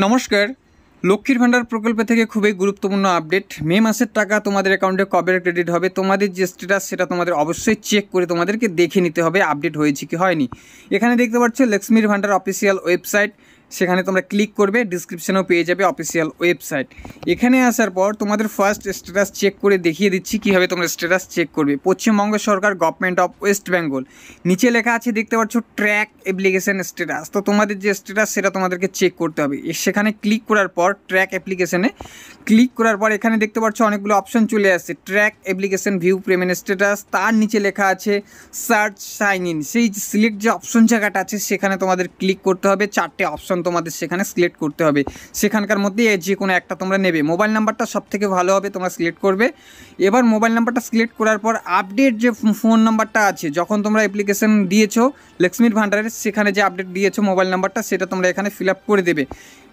নমস্কার। লক্ষ্মীর ভাণ্ডার প্রকল্প থেকে খুবই গুরুত্বপূর্ণ আপডেট। মে মাসের টাকা তোমাদের অ্যাকাউন্টে কবে ক্রেডিট হবে, তোমাদের যে স্ট্যাটাস সেটা তোমাদের অবশ্যই চেক করে তোমাদেরকে দেখে নিতে হবে আপডেট হয়েছে কি হয়নি। এখানে দেখতে পাচ্ছ লক্ষ্মীর ভাণ্ডার অফিসিয়াল ওয়েবসাইট, সেখানে তোমরা ক্লিক করবে, ডিসক্রিপশনেও পেয়ে যাবে অফিসিয়াল ওয়েবসাইট। এখানে আসার পর তোমাদের ফার্স্ট স্ট্যাটাস চেক করে দেখিয়ে দিচ্ছি কীভাবে তোমরা স্ট্যাটাস চেক করবে। পশ্চিমবঙ্গ সরকার, গভর্নমেন্ট অফ ওয়েস্ট বেঙ্গল, নিচে লেখা আছে দেখতে পাচ্ছ ট্র্যাক অ্যাপ্লিকেশন স্ট্যাটাস। তো তোমাদের যে স্ট্যাটাস সেটা তোমাদেরকে চেক করতে হবে। সেখানে ক্লিক করার পর ট্র্যাক অ্যাপ্লিকেশনে ক্লিক করার পর এখানে দেখতে পাচ্ছ অনেকগুলো অপশন চলে আসছে। Track application, view payment status, তার নিচে লেখা আছে সার্চ সাইন ইন। সেই সিলেক্ট যে অপশন জায়গাটা আছে সেখানে তোমাদের ক্লিক করতে হবে। 4টে অপশন তোমাদের সেখানে সিলেক্ট করতে হবে, সেখানকার মধ্যে যে কোনো একটা তোমরা নেবে। মোবাইল নাম্বারটা সবথেকে ভালো হবে, তোমরা সিলেক্ট করবে। এবার মোবাইল নাম্বারটা সিলেক্ট করার পর আপডেট যে ফোন নাম্বারটা আছে, যখন তোমরা অ্যাপ্লিকেশন দিয়েছো লক্ষ্মীর ভাণ্ডারের, সেখানে যে আপডেট দিয়েছো মোবাইল নাম্বারটা সেটা তোমরা এখানে ফিল আপ করে দেবে।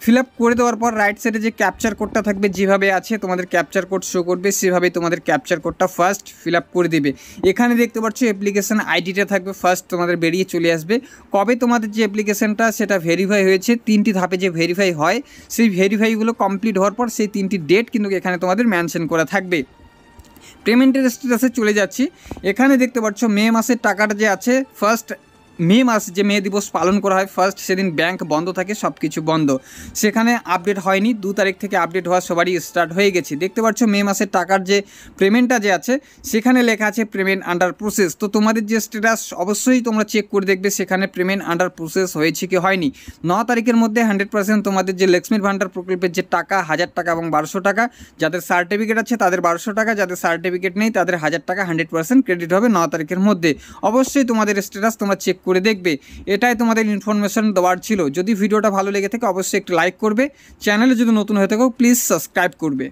ফিল আপ করে দেওয়ার পর রাইট সাইডে যে ক্যাপচার কোডটা থাকবে, যেভাবে আছে তোমাদের ক্যাপচার কোড শো করবে, সেভাবেই তোমাদের ক্যাপচার কোডটা ফার্স্ট ফিল আপ করে দেবে। এখানে দেখতে পাচ্ছ অ্যাপ্লিকেশন আইডিটা থাকবে ফার্স্ট, তোমাদের বেরিয়ে চলে আসবে কবে তোমাদের যে অ্যাপ্লিকেশনটা সেটা ভেরিফাই হয়েছে। 3টি ধাপে যে ভেরিফাই হয়, সেই ভেরিফাইগুলো কমপ্লিট হওয়ার পর সেই 3টি ডেট কিন্তু এখানে তোমাদের মেনশন করা থাকবে। পেমেন্টের স্ট্যাটাসে চলে যাচ্ছি। এখানে দেখতে পাচ্ছ মে মাসের টাকাটা যে আছে, ফার্স্ট মে মাস যে মে দিবস পালন করা হয় ফার্স্ট, সেদিন ব্যাংক বন্ধ থাকে, সব কিছু বন্ধ। সেখানে আপডেট হয়নি, 2 তারিখ থেকে আপডেট হওয়া সবারই স্টার্ট হয়ে গেছে। দেখতে পাচ্ছ মে মাসের টাকার যে পেমেন্টটা যে আছে সেখানে লেখা আছে পেমেন্ট আন্ডার প্রসেস। তো তোমাদের যে স্ট্যাটাস অবশ্যই তোমরা চেক করে দেখবে সেখানে পেমেন্ট আন্ডার প্রসেস হয়েছে কি হয়নি। 9 তারিখের মধ্যে 100% তোমাদের যে লক্ষ্মীর ভাণ্ডার প্রকল্পের যে টাকা 1000 টাকা এবং 1200 টাকা, যাদের সার্টিফিকেট আছে তাদের 1200 টাকা, যাদের সার্টিফিকেট নেই তাদের 1000 টাকা 100% ক্রেডিট হবে 9 তারিখের মধ্যে। অবশ্যই তোমাদের স্ট্যাটাস তোমরা চেক করে দেখবে। এটাই তোমাদের ইনফরমেশন দেওয়ার ছিল। যদি ভিডিওটা ভালো লেগে থাকে অবশ্যই একটু লাইক করবে, চ্যানেলে যদি নতুন হয়ে থাকো প্লিজ সাবস্ক্রাইব করবে।